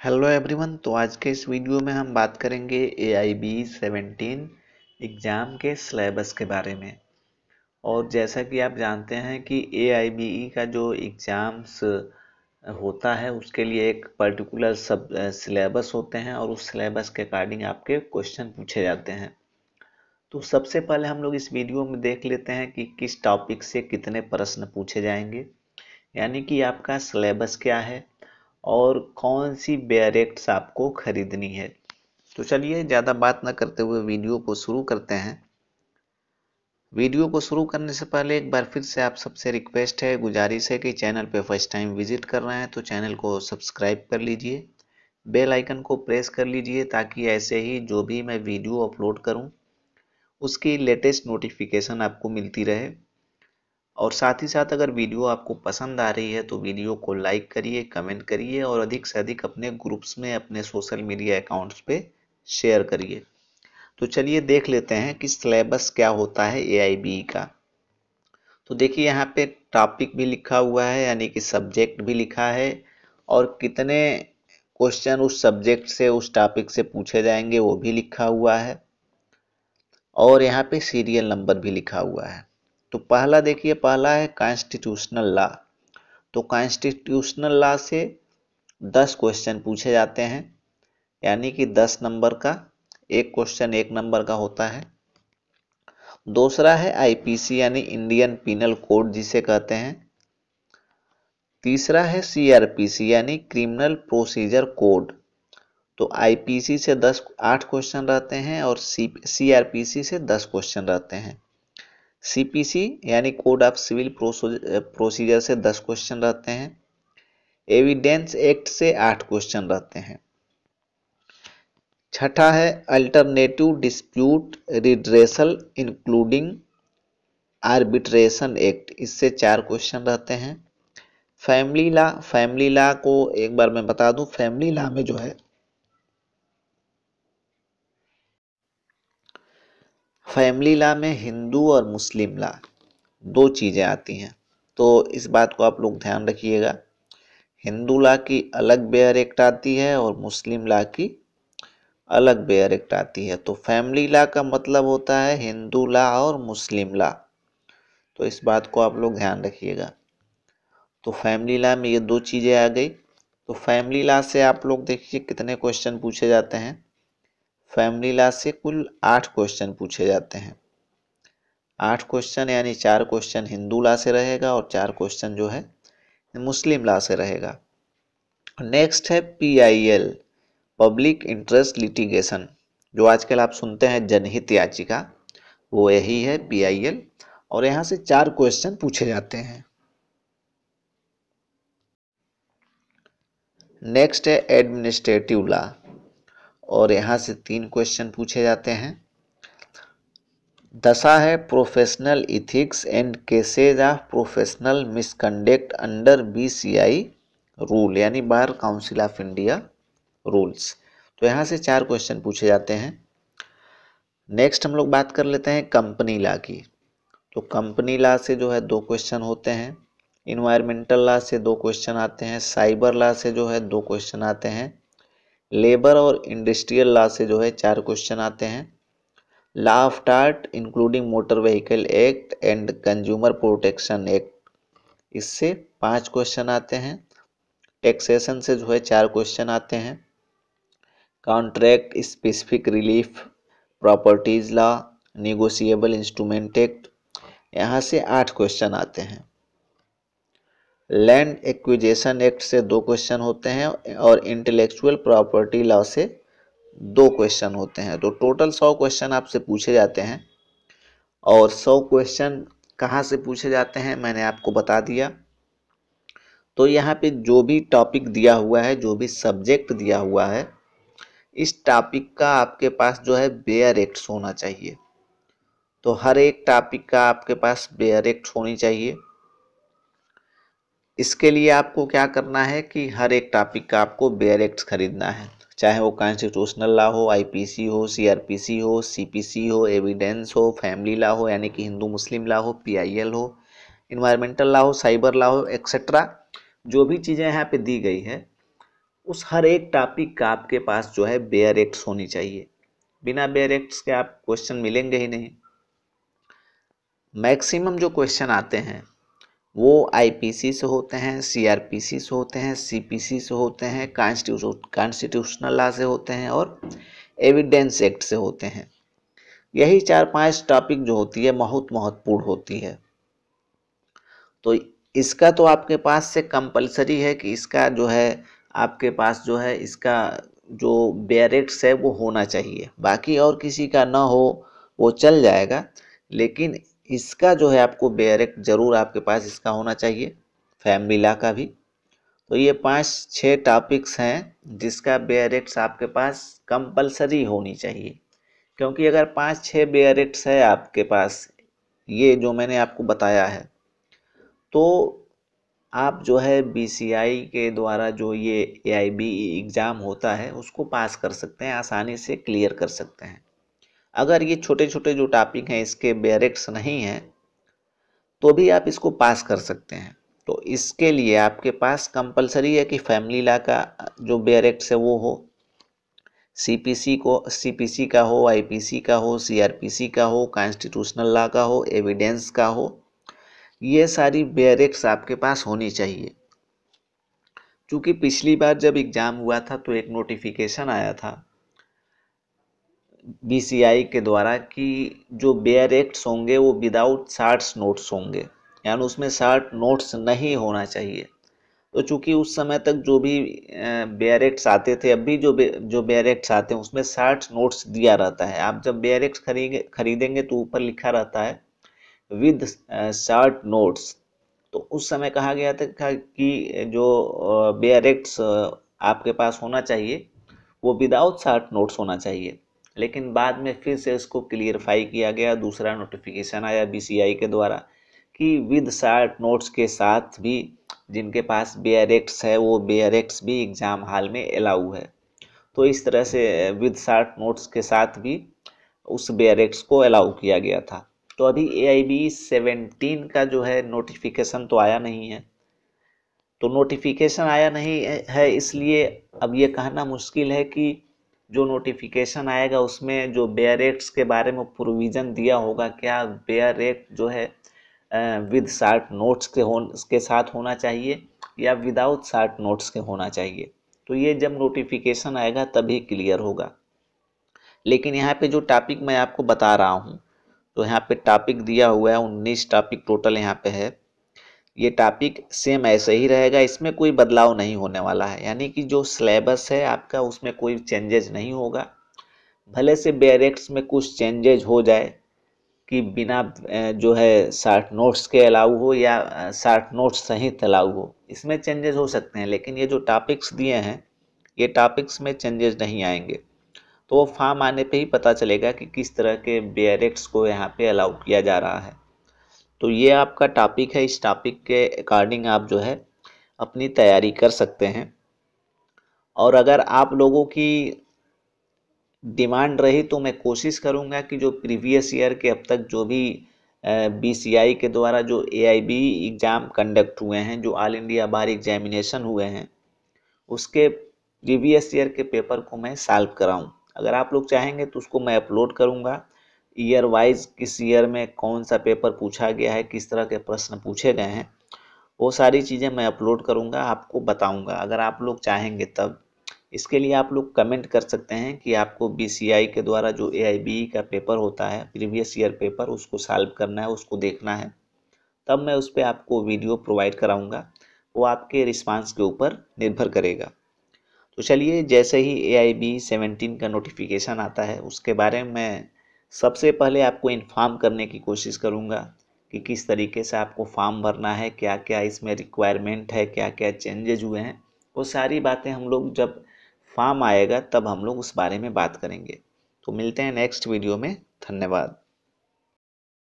Hello everyone. तो आज के इस वीडियो में हम बात करेंगे AIB 17 एग्ज़ाम के सिलेबस के बारे में। और जैसा कि आप जानते हैं कि AIBE का जो एग्ज़ाम्स होता है उसके लिए एक पर्टिकुलर सब सिलेबस होते हैं और उस सिलेबस के अकॉर्डिंग आपके क्वेश्चन पूछे जाते हैं। तो सबसे पहले हम लोग इस वीडियो में देख लेते हैं कि किस टॉपिक से कितने प्रश्न पूछे जाएंगे, यानी कि आपका सिलेबस क्या है और कौन सी बेयरेक्ट्स आपको खरीदनी है। तो चलिए ज़्यादा बात न करते हुए वीडियो को शुरू करते हैं। वीडियो को शुरू करने से पहले एक बार फिर से आप सबसे रिक्वेस्ट है, गुजारिश है कि चैनल पे फर्स्ट टाइम विजिट कर रहे हैं तो चैनल को सब्सक्राइब कर लीजिए, बेल आइकन को प्रेस कर लीजिए ताकि ऐसे ही जो भी मैं वीडियो अपलोड करूं उसकी लेटेस्ट नोटिफिकेशन आपको मिलती रहे। और साथ ही साथ अगर वीडियो आपको पसंद आ रही है तो वीडियो को लाइक करिए, कमेंट करिए और अधिक से अधिक अपने ग्रुप्स में, अपने सोशल मीडिया अकाउंट्स पे शेयर करिए। तो चलिए देख लेते हैं कि सिलेबस क्या होता है AIBE का। तो देखिए यहाँ पे टॉपिक भी लिखा हुआ है, यानी कि सब्जेक्ट भी लिखा है और कितने क्वेश्चन उस सब्जेक्ट से, उस टॉपिक से पूछे जाएंगे वो भी लिखा हुआ है और यहाँ पे सीरियल नंबर भी लिखा हुआ है। तो पहला देखिए, पहला है कॉन्स्टिट्यूशनल लॉ। तो कॉन्स्टिट्यूशनल लॉ से 10 क्वेश्चन पूछे जाते हैं, यानी कि 10 नंबर का एक क्वेश्चन 1 नंबर का होता है। दूसरा है IPC यानी इंडियन पिनल कोड जिसे कहते हैं। तीसरा है CRPC यानी क्रिमिनल प्रोसीजर कोड। तो IPC से 8 क्वेश्चन रहते हैं और CRPC से 10 क्वेश्चन रहते हैं। CPC यानी कोड ऑफ सिविल प्रोसीजर से 10 क्वेश्चन रहते हैं। एविडेंस एक्ट से 8 क्वेश्चन रहते हैं। छठा है alternative dispute redressal including arbitration act, इससे 4 क्वेश्चन रहते हैं। फैमिली लॉ को एक बार मैं बता दूं, फैमिली लॉ में जो है फैमिली लॉ में हिंदू और मुस्लिम लॉ दो चीजें आती हैं, तो इस बात को आप लोग ध्यान रखिएगा। हिंदू लॉ की अलग बेयर एक्ट आती है और मुस्लिम लॉ की अलग बेयर एक्ट आती है। तो फैमिली लॉ का मतलब होता है हिंदू लॉ और मुस्लिम लॉ, तो इस बात को आप लोग ध्यान रखिएगा। तो फैमिली लॉ में ये दो चीजें आ गई। तो फैमिली लॉ से आप लोग देखिए कितने क्वेश्चन पूछे जाते हैं। फैमिली लॉ से कुल 8 क्वेश्चन पूछे जाते हैं। 8 क्वेश्चन यानी 4 क्वेश्चन हिंदू लॉ से रहेगा और 4 क्वेश्चन जो है मुस्लिम लॉ से रहेगा। नेक्स्ट है PIL, पब्लिक इंटरेस्ट लिटिगेशन, जो आजकल आप सुनते हैं जनहित याचिका, वो यही है PIL और यहाँ से 4 क्वेश्चन पूछे जाते हैं। नेक्स्ट है एडमिनिस्ट्रेटिव लॉ और यहाँ से 3 क्वेश्चन पूछे जाते हैं। दशा है professional ethics and cases of professional misconduct under BCI rule, यानी bar council of India rules. तो यहाँ से 4 क्वेश्चन पूछे जाते हैं। नेक्स्ट हम लोग बात कर लेते हैं कंपनी लॉ की। तो कंपनी लॉ से जो है 2 क्वेश्चन होते हैं। इन्वायरमेंटल लॉ से 2 क्वेश्चन आते हैं। साइबर लॉ से जो है 2 क्वेश्चन आते हैं। लेबर और इंडस्ट्रियल लॉ से जो है 4 क्वेश्चन आते हैं। Law of tart including motor vehicle act and consumer protection act, इससे 5 क्वेश्चन आते हैं। टैक्सेशन से जो है 4 क्वेश्चन आते हैं। Contract specific relief properties law, negotiable instrument act, यहाँ से 8 क्वेश्चन आते हैं। लैंड एक्विजिशन एक्ट से 2 क्वेश्चन होते हैं और इंटेलेक्चुअल प्रॉपर्टी लॉ से 2 क्वेश्चन होते हैं। तो टोटल 100 क्वेश्चन आपसे पूछे जाते हैं। और 100 क्वेश्चन कहाँ से पूछे जाते हैं मैंने आपको बता दिया। तो यहाँ पे जो भी टॉपिक दिया हुआ है, जो भी सब्जेक्ट दिया हुआ है, इस टॉपिक का आपके पास जो है बेयर एक्ट्स होना चाहिए। तो हर एक टॉपिक का आपके पास बेयर एक्ट्स होनी चाहिए। इसके लिए आपको क्या करना है कि हर एक टॉपिक का आपको बेयर एक्ट्स खरीदना है, चाहे वो कॉन्स्टिट्यूशनल लॉ हो, IPC हो, CRPC हो, CPC हो, एविडेंस हो, फैमिली लॉ हो यानी कि हिंदू मुस्लिम लॉ हो, PIL हो, इन्वायरमेंटल लॉ हो, साइबर लॉ हो, एक्सेट्रा। जो भी चीज़ें यहाँ पे दी गई है उस हर एक टॉपिक का आपके पास जो है बेयर एक्ट्स होनी चाहिए। बिना बेयर एक्ट्स के आप क्वेश्चन मिलेंगे ही नहीं। मैक्सिमम जो क्वेश्चन आते हैं वो आईपीसी से होते हैं, सीआरपीसी से होते हैं, सीपीसी से होते हैं, कॉन्स्टिट्यूशनल लॉ से होते हैं और एविडेंस एक्ट से होते हैं। यही 4-5 टॉपिक जो होती है बहुत महत्वपूर्ण होती है। तो इसका तो आपके पास से कंपलसरी है कि इसका जो है आपके पास जो है इसका जो बेयरेक्ट्स है वो होना चाहिए। बाकी और किसी का ना हो वो चल जाएगा, लेकिन इसका जो है आपको बेयरेक्ट जरूर आपके पास इसका होना चाहिए, फैमिली लॉ का भी। तो ये 5-6 टॉपिक्स हैं जिसका बेयरेक्ट्स आपके पास कंपलसरी होनी चाहिए। क्योंकि अगर 5-6 बेयरेक्ट्स है आपके पास, ये जो मैंने आपको बताया है, तो आप जो है बीसीआई के द्वारा जो ये एआईबी एग्ज़ाम होता है उसको पास कर सकते हैं, आसानी से क्लियर कर सकते हैं। अगर ये छोटे छोटे जो टॉपिक हैं इसके बेयरेक्ट्स नहीं हैं तो भी आप इसको पास कर सकते हैं। तो इसके लिए आपके पास कंपलसरी है कि फैमिली लॉ का जो बेयरेक्ट्स है वो हो, सीपीसी का हो, आईपीसी का हो, सीआरपीसी का हो, कॉन्स्टिट्यूशनल लॉ का हो, एविडेंस का हो। ये सारी बेयरेक्ट्स आपके पास होनी चाहिए। क्योंकि पिछली बार जब एग्ज़ाम हुआ था तो एक नोटिफिकेशन आया था बीसीआई के द्वारा कि जो बेयरेक्ट्स होंगे वो विदाउट शार्ट्स नोट्स होंगे, यानी उसमें शार्ट नोट्स नहीं होना चाहिए। तो चूंकि उस समय तक जो भी बेयरेक्ट्स आते थे, अभी जो बेयरेक्ट्स आते हैं उसमें शार्ट नोट्स दिया रहता है। आप जब बेयरेक्ट्स खरीदेंगे तो ऊपर लिखा रहता है विद शार्ट नोट्स। तो उस समय कहा गया था कि जो बेयरेक्ट्स आपके पास होना चाहिए वो विदाउट शार्ट नोट्स होना चाहिए। लेकिन बाद में फिर से इसको क्लियरफाई किया गया, दूसरा नोटिफिकेशन आया बीसीआई के द्वारा कि विद शार्ट नोट्स के साथ भी जिनके पास बेयरेक्ट्स है वो बेयरेक्ट्स भी एग्ज़ाम हॉल में अलाउ है। तो इस तरह से विद शार्ट नोट्स के साथ भी उस बेयरेक्ट्स को अलाउ किया गया था। तो अभी एआईबी 17 का जो है नोटिफिकेशन तो आया नहीं है। तो नोटिफिकेशन आया नहीं है इसलिए अब ये कहना मुश्किल है कि जो नोटिफिकेशन आएगा उसमें जो बेयरेक्ट्स के बारे में प्रोविज़न दिया होगा, क्या बेयरेक्ट जो है विद शार्ट नोट्स के साथ होना चाहिए या विदाउट शार्ट नोट्स के होना चाहिए। तो ये जब नोटिफिकेशन आएगा तभी क्लियर होगा। लेकिन यहाँ पे जो टॉपिक मैं आपको बता रहा हूँ, तो यहाँ पे टॉपिक दिया हुआ है 19 टॉपिक टोटल यहाँ पे है। ये टॉपिक सेम ऐसे ही रहेगा, इसमें कोई बदलाव नहीं होने वाला है। यानी कि जो सिलेबस है आपका उसमें कोई चेंजेज नहीं होगा। भले से बेयरेक्ट्स में कुछ चेंजेज हो जाए कि बिना जो है शार्ट नोट्स के अलाउ हो या शार्ट नोट्स सहित अलाउ हो, इसमें चेंजेस हो सकते हैं। लेकिन ये जो टॉपिक्स दिए हैं ये टॉपिक्स में चेंजेस नहीं आएंगे। तो वो फॉर्म आने पे ही पता चलेगा कि किस तरह के बेयरेक्ट्स को यहाँ पे अलाउ किया जा रहा है। तो ये आपका टॉपिक है, इस टॉपिक के अकॉर्डिंग आप जो है अपनी तैयारी कर सकते हैं। और अगर आप लोगों की डिमांड रही तो मैं कोशिश करूंगा कि जो प्रीवियस ईयर के अब तक जो भी बीसीआई के द्वारा जो एआईबी एग्ज़ाम कंडक्ट हुए हैं, जो ऑल इंडिया बार एग्जामिनेशन हुए हैं, उसके प्रीवियस ईयर के पेपर को मैं सॉल्व कराऊं। अगर आप लोग चाहेंगे तो उसको मैं अपलोड करूंगा ईयर वाइज, किस ईयर में कौन सा पेपर पूछा गया है, किस तरह के प्रश्न पूछे गए हैं, वो सारी चीज़ें मैं अपलोड करूंगा, आपको बताऊंगा अगर आप लोग चाहेंगे तब। इसके लिए आप लोग कमेंट कर सकते हैं कि आपको बीसीआई के द्वारा जो एआईबी का पेपर होता है प्रीवियस ईयर पेपर, उसको सॉल्व करना है, उसको देखना है, तब मैं उस पर आपको वीडियो प्रोवाइड कराऊंगा। वो आपके रिस्पांस के ऊपर निर्भर करेगा। तो चलिए, जैसे ही एआईबी 17 का नोटिफिकेशन आता है उसके बारे में मैं सबसे पहले आपको इन्फॉर्म करने की कोशिश करूंगा कि किस तरीके से आपको फॉर्म भरना है, क्या क्या इसमें रिक्वायरमेंट है, क्या क्या चेंजेज हुए हैं। वो सारी बातें हम लोग जब फॉर्म आएगा तब हम लोग उस बारे में बात करेंगे। तो मिलते हैं नेक्स्ट वीडियो में। धन्यवाद।